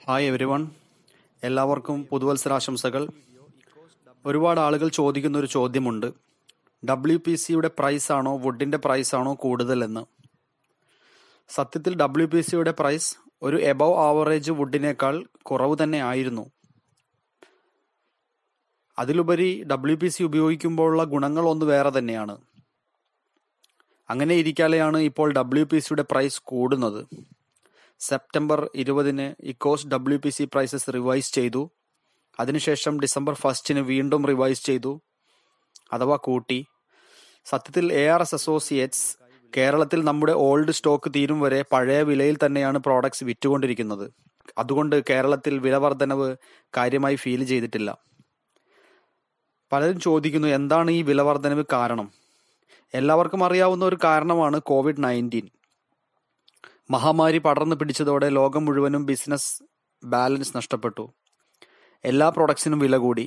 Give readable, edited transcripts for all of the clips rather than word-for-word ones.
Hi every one, എല്ലാവർക്കും പുതുവത്സരാശംസകൾ. ഒരുപാട് ആളുകൾ ചോദിക്കുന്ന ഒരു ചോദ്യമുണ്ട്, WPCയുടെ പ്രൈസാണോ വുഡിൻ്റെ പ്രൈസാണോ കൂടുതലെന്ന്. സത്യത്തിൽ WPCയുടെ പ്രൈസ് ഒരു എബവ് ആവറേജ് വുഡിനേക്കാൾ കുറവ് തന്നെ ആയിരുന്നു. അതിലുപരി WPC ഉപയോഗിക്കുമ്പോഴുള്ള ഗുണങ്ങൾ ഒന്ന് വേറെ തന്നെയാണ്. അങ്ങനെ ഇരിക്കാലെയാണ് ഇപ്പോൾ WPCയുടെ പ്രൈസ് കൂടുന്നത്. സെപ്റ്റംബർ 20 ഇക്കോസ് WPC പ്രൈസസ് റിവൈസ് ചെയ്തു. അതിനുശേഷം ഡിസംബർ 1 വീണ്ടും റിവൈസ് ചെയ്തു, അഥവാ കൂട്ടി. സത്യത്തിൽ ARS അസോസിയേറ്റ്സ് കേരളത്തിൽ നമ്മുടെ ഓൾഡ് സ്റ്റോക്ക് തീരും വരെ പഴയ വിലയിൽ തന്നെയാണ് പ്രോഡക്ട്സ് വിറ്റുകൊണ്ടിരിക്കുന്നത്. അതുകൊണ്ട് കേരളത്തിൽ വില വർധനവ് കാര്യമായി ഫീൽ ചെയ്തിട്ടില്ല. പലരും ചോദിക്കുന്നു, എന്താണ് ഈ വില വർധനവ് കാരണം? എല്ലാവർക്കും അറിയാവുന്ന ഒരു കാരണമാണ് COVID-19. മഹാമാരി പടർന്നു പിടിച്ചതോടെ ലോകം മുഴുവനും ബിസിനസ് ബാലൻസ് നഷ്ടപ്പെട്ടു. എല്ലാ പ്രൊഡക്ട്സിനും വില കൂടി.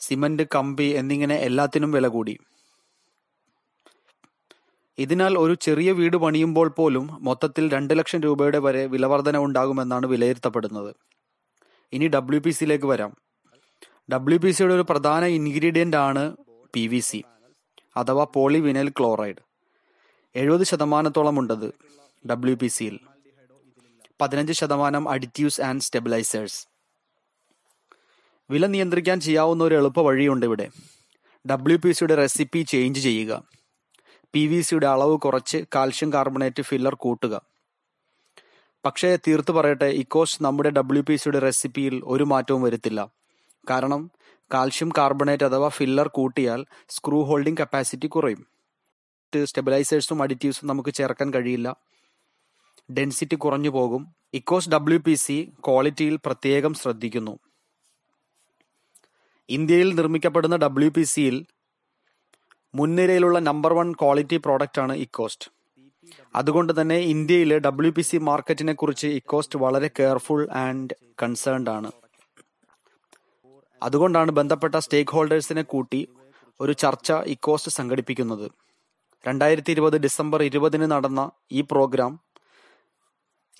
സിമന്റ്, കമ്പി എന്നിങ്ങനെ എല്ലാത്തിനും വില കൂടി. ഇതിനാൽ ഒരു ചെറിയ വീട് പണിയുമ്പോൾ പോലും മൊത്തത്തിൽ 2 ലക്ഷം രൂപയുടെ വരെ വിലവർധന ഉണ്ടാകുമെന്നാണ് വിലയിരുത്തപ്പെടുന്നത്. ഇനി WPCയിലേക്ക് വരാം. WPCയുടെ ഒരു പ്രധാന ഇൻഗ്രീഡിയൻ്റ് ആണ് PVC അഥവാ പോളിവിനൈൽ ക്ലോറൈഡ്. 70% ഉണ്ടത് WPCയിൽ. 15% അഡിറ്റീവ്സ് ആൻഡ് സ്റ്റെബിലൈസേഴ്സ്. വില നിയന്ത്രിക്കാൻ ചെയ്യാവുന്ന ഒരു എളുപ്പ വഴിയുണ്ട് ഇവിടെ. WPCയുടെ റെസിപ്പി ചേഞ്ച് ചെയ്യുക. PVCയുടെ അളവ് കുറച്ച് കാൽഷ്യം കാർബണേറ്റ് ഫില്ലർ കൂട്ടുക. പക്ഷേ തീർത്തു പറയട്ടെ, ഇക്കോസ് നമ്മുടെ WPCയുടെ റെസിപ്പിയിൽ ഒരു മാറ്റവും വരുത്തില്ല. കാരണം കാൽഷ്യം കാർബണേറ്റ് അഥവാ ഫില്ലർ കൂട്ടിയാൽ സ്ക്രൂ ഹോൾഡിംഗ് കപ്പാസിറ്റി കുറയും. സ്റ്റെബിലൈസേഴ്സും അഡിറ്റീവ്സും നമുക്ക് ചേർക്കാൻ കഴിയില്ല. ഡെൻസിറ്റി കുറഞ്ഞു പോകും. ഇക്കോസ് WPC ക്വാളിറ്റിയിൽ പ്രത്യേകം ശ്രദ്ധിക്കുന്നു. ഇന്ത്യയിൽ നിർമ്മിക്കപ്പെടുന്ന WPCയിൽ മുൻനിരയിലുള്ള നമ്പർ 1 ക്വാളിറ്റി പ്രോഡക്റ്റാണ് ഇക്കോസ്റ്റ്. അതുകൊണ്ട് തന്നെ ഇന്ത്യയിലെ WPC മാർക്കറ്റിനെ കുറിച്ച് ഇക്കോസ്റ്റ് വളരെ കെയർഫുൾ ആൻഡ് കൺസേൺഡ് ആണ്. അതുകൊണ്ടാണ് ബന്ധപ്പെട്ട സ്റ്റേക്ക് ഹോൾഡേഴ്സിനെ കൂട്ടി ഒരു ചർച്ച ഇക്കോസ്റ്റ് സംഘടിപ്പിക്കുന്നത്. 2020 ഡിസംബർ 20 നടന്ന ഈ പ്രോഗ്രാം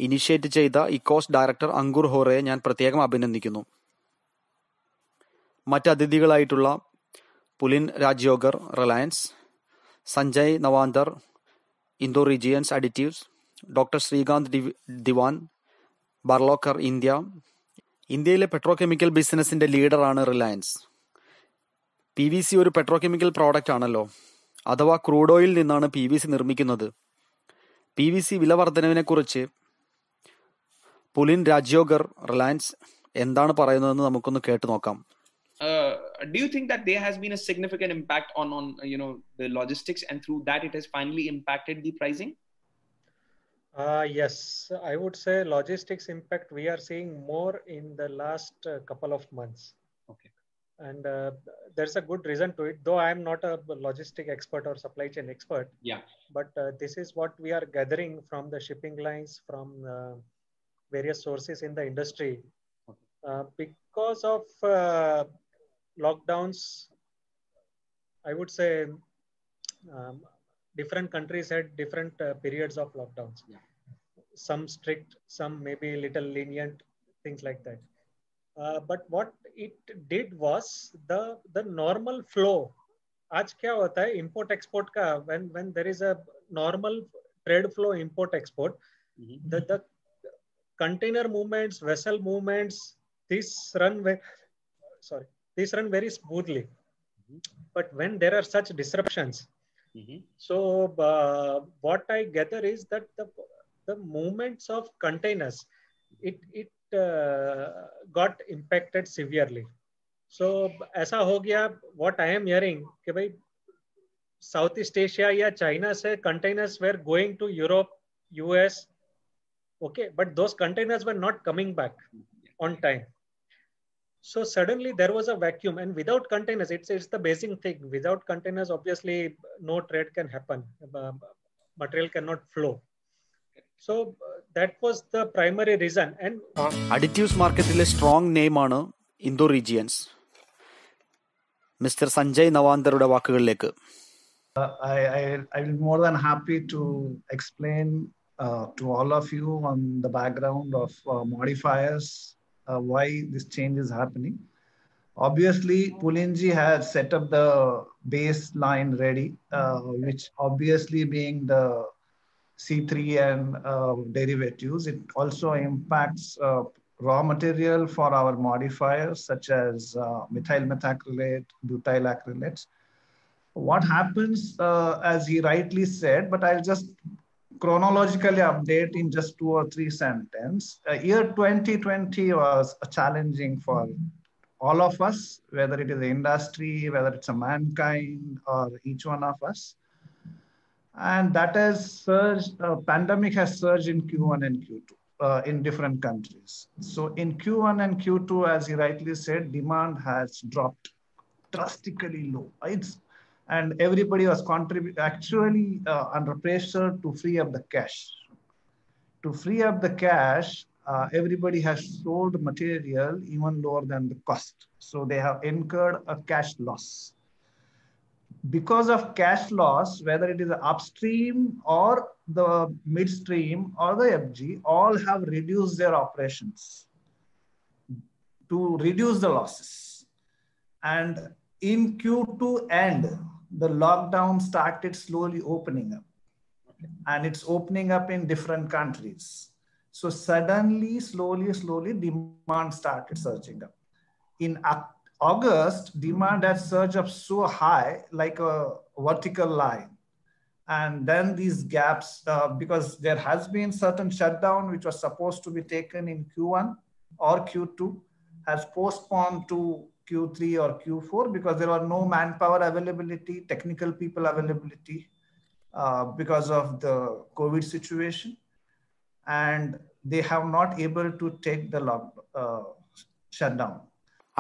ഇനിഷ്യേറ്റ് ചെയ്ത ഇക്കോസ്റ്റ് ഡയറക്ടർ അങ്കുർ ഹോറയെ ഞാൻ പ്രത്യേകം അഭിനന്ദിക്കുന്നു. മറ്റ് അതിഥികളായിട്ടുള്ള Pulin Rajyagor Reliance, Sanjay Navantar Indo regions additives, doctor Srikanth Diwan Barlokar India. ഇന്ത്യയിലെ പെട്രോകെമിക്കൽ ബിസിനസിന്റെ ലീഡറാണ് റിലയൻസ്. PVC ഒരു പെട്രോകെമിക്കൽ പ്രോഡക്റ്റ് ആണല്ലോ, അഥവാ ക്രൂഡ് ഓയിൽ നിന്നാണ് PVC നിർമ്മിക്കുന്നത്. PVC വില വർധനവിനെ കുറിച്ച് പുലിൻ രാജ്യോഗർ റിലയൻസ് എന്താണ് പറയുന്നതെന്ന് നമുക്കൊന്ന് കേട്ടു നോക്കാം. Do you think that there has been a significant impact on the logistics, and through that it has finally impacted the pricing? Yes, I would say logistics impact we are seeing more in the last couple of months. Okay. And there's a good reason to it, though I am not a logistic expert or supply chain expert. Yeah. But this is what we are gathering from the shipping lines, from various sources in the industry. Okay. Because of lockdowns, I would say different countries had different periods of lockdowns. Yeah. Some strict, some maybe little lenient, things like that. But what it did was the normal flow. आज क्या होता है import export का, when there is a normal trade flow import export, the container movements, vessel movements, these run very smoothly. But when there are such disruptions, so what I gather is that the movements of containers, it got impacted severely. So ऐसा हो गया, what I am hearing कि भाई Southeast Asia या China से containers were going to Europe, US, okay, but those containers were not coming back on time. So suddenly there was a vacuum, and without containers, it's the basic thing. Without containers, obviously no trade can happen. Material cannot flow. So that was the primary reason. And additives മാർക്കറ്റിലെ strong നെയിമാണ് Indo regions. Mister Sanjay നവാന്തറുടെ വാക്കുകളിലേക്ക്. I will more than happy to explain to all of you on the background of modifiers why this change is happening. Obviously, Pulinji has set up the baseline ready, which obviously being the C3 and derivatives. It also impacts raw material for our modifiers such as methyl methacrylate, butyl acrylates. What happens, as he rightly said, but I'll just chronologically update in just 2 or 3 sentences. Year 2020 was challenging for all of us, whether it is the industry, whether it's a mankind or each one of us. And that has surged, pandemic has surged in Q1 and Q2 in different countries. So in Q1 and Q2, as he rightly said, demand has dropped drastically low. And everybody was actually under pressure to free up the cash. To free up the cash, everybody has sold material even lower than the cost. So they have incurred a cash loss. Because of cash loss, whether it is the upstream or the midstream or the FG, all have reduced their operations to reduce the losses. And in Q2 end, the lockdown started slowly opening up. And it's opening up in different countries. So suddenly, slowly, demand started surging up. In August, demand had surged up so high, like a vertical line. And then these gaps, because there has been certain shutdown, which was supposed to be taken in Q1 or Q2, has postponed to Q3 or Q4 because there were no manpower availability, technical people availability because of the COVID situation. And they have not able to take the shutdown.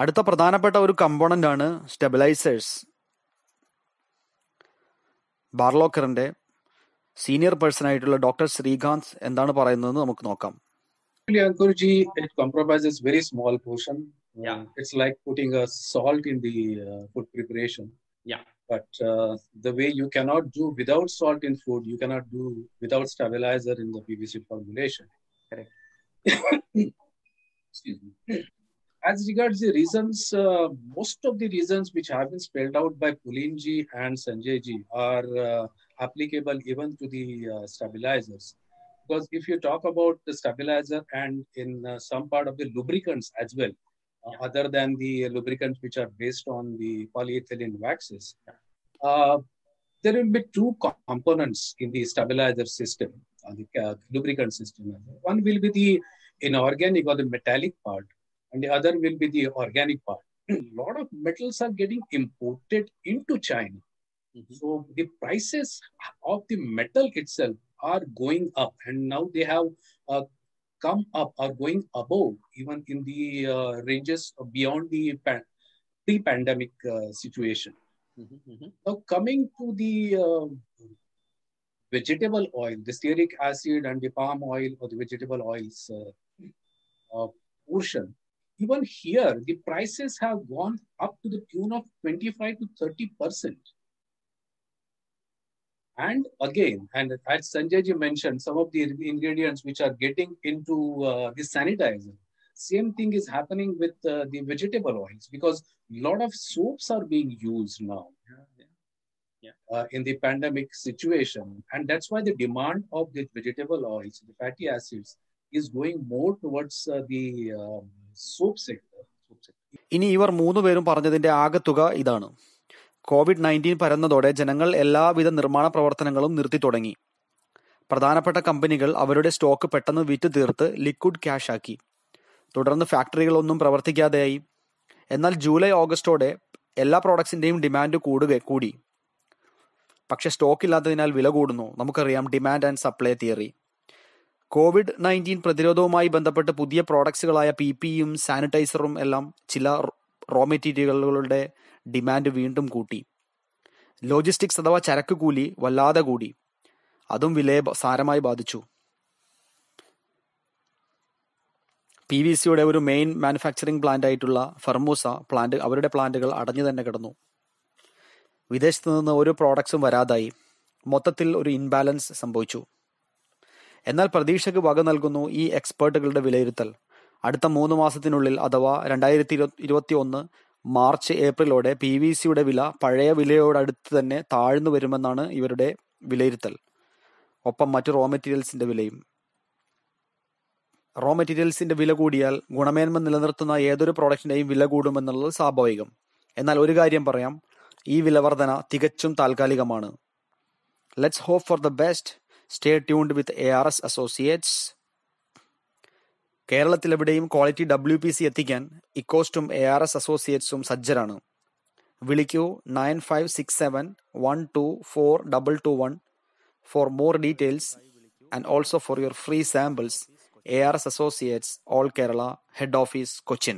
അടുത്ത പ്രധാനപ്പെട്ട ഒരു component ആണ് stabilisers. ബാർലോക്കറിന്റെ senior person ആയിട്ടുള്ള doctor Srikanth എന്താണ് പറയുന്നതെന്ന് നമുക്ക് നോക്കാം. Ankurji, it compromises very small portion. It's like putting a salt in the food preparation. But the way you cannot do without salt in food, you cannot do without stabilizer in the PVC formulation. Correct. Excuse me. As regards the reasons, most of the reasons which have been spelled out by Pulinji and Sanjayji are applicable even to the stabilizers. Because if you talk about the stabilizer and in some part of the lubricants as well, other than the lubricants which are based on the polyethylene waxes, there will be 2 components in the stabilizer system, the lubricant system. One will be the inorganic or the metallic part, and the other will be the organic part. A lot of metals are getting imported into China. So the prices of the metal itself are going up, and now they have come up, are going above even in the ranges beyond the pre-pandemic situation. Now coming to the vegetable oil, the stearic acid and the palm oil or the vegetable oils portion, even here the prices have gone up to the tune of 25 to 30%. And again, and as Sanjayji mentioned, some of the ingredients which are getting into the sanitizer, same thing is happening with the vegetable oils, because a lot of soaps are being used now in the pandemic situation. And that's why the demand of the vegetable oils, the fatty acids, is going more towards the soap sector. ഇനി ഇവർ 3 പേരും പറഞ്ഞതിന്റെ ആകെത്തുക ഇതാണ്. COVID-19 പരന്നതോടെ ജനങ്ങൾ എല്ലാവിധ നിർമ്മാണ പ്രവർത്തനങ്ങളും നിർത്തി തുടങ്ങി. പ്രധാനപ്പെട്ട കമ്പനികൾ അവരുടെ സ്റ്റോക്ക് പെട്ടെന്ന് വിറ്റ് തീർത്ത് ലിക്വിഡ് ക്യാഷ് ആക്കി. തുടർന്ന് ഫാക്ടറികളൊന്നും പ്രവർത്തിക്കാതെയായി. എന്നാൽ ജൂലൈ ഓഗസ്റ്റോടെ എല്ലാ പ്രോഡക്ട്സിന്റെയും ഡിമാൻഡ് കൂടി. പക്ഷെ സ്റ്റോക്ക് ഇല്ലാത്തതിനാൽ വില കൂടുന്നു. നമുക്കറിയാം demand and supply theory. COVID-19 പ്രതിരോധവുമായി ബന്ധപ്പെട്ട് പുതിയ പ്രോഡക്ട്സുകളായ PPEയും സാനിറ്റൈസറും എല്ലാം ചില റോ മെറ്റീരിയലുകളുടെ ഡിമാൻഡ് വീണ്ടും കൂട്ടി. ലോജിസ്റ്റിക്സ് അഥവാ ചരക്ക് കൂലി വല്ലാതെ കൂടി. അതും വിലയെ സാരമായി ബാധിച്ചു. PVCയുടെ ഒരു മെയിൻ മാനുഫാക്ചറിംഗ് പ്ലാന്റ് ആയിട്ടുള്ള ഫർമൂസ പ്ലാന്റ് അവരുടെ പ്ലാന്റുകൾ അടഞ്ഞു തന്നെ കിടന്നു. വിദേശത്ത് നിന്ന് ഒരു പ്രോഡക്ട്സും വരാതായി. മൊത്തത്തിൽ ഒരു ഇൻബാലൻസ് സംഭവിച്ചു. എന്നാൽ പ്രതീക്ഷയ്ക്ക് വക നൽകുന്നു ഈ എക്സ്പേർട്ടുകളുടെ വിലയിരുത്തൽ. അടുത്ത 3 മാസത്തിനുള്ളിൽ അഥവാ 2021 മാർച്ച് ഏപ്രിലോടെ PVC-യുടെ വില പഴയ വിലയോടടുത്ത് തന്നെ താഴ്ന്നു വരുമെന്നാണ് ഇവരുടെ വിലയിരുത്തൽ. ഒപ്പം മറ്റു റോ മെറ്റീരിയൽസിന്റെ വിലയും. റോ മെറ്റീരിയൽസിന്റെ വില കൂടിയാൽ ഗുണമേന്മ നിലനിർത്തുന്ന ഏതൊരു പ്രോഡക്റ്റിന്റെയും വില കൂടുമെന്നുള്ളത് സ്വാഭാവികം. എന്നാൽ ഒരു കാര്യം പറയാം, ഈ വിലവർധന തികച്ചും താൽക്കാലികമാണ്. Let's hope for the best. Stay tuned with ARS associates. കേരളത്തിലെവിടെയും ക്വാളിറ്റി WPC എത്തിക്കാൻ ഇക്കോസ്റ്റും ARS അസോസിയേറ്റ്സും സജ്ജരാണ്. വിളിക്കൂ 9567124221 for more details and also for your free samples. ARS Associates, All Kerala, Head Office, Cochin.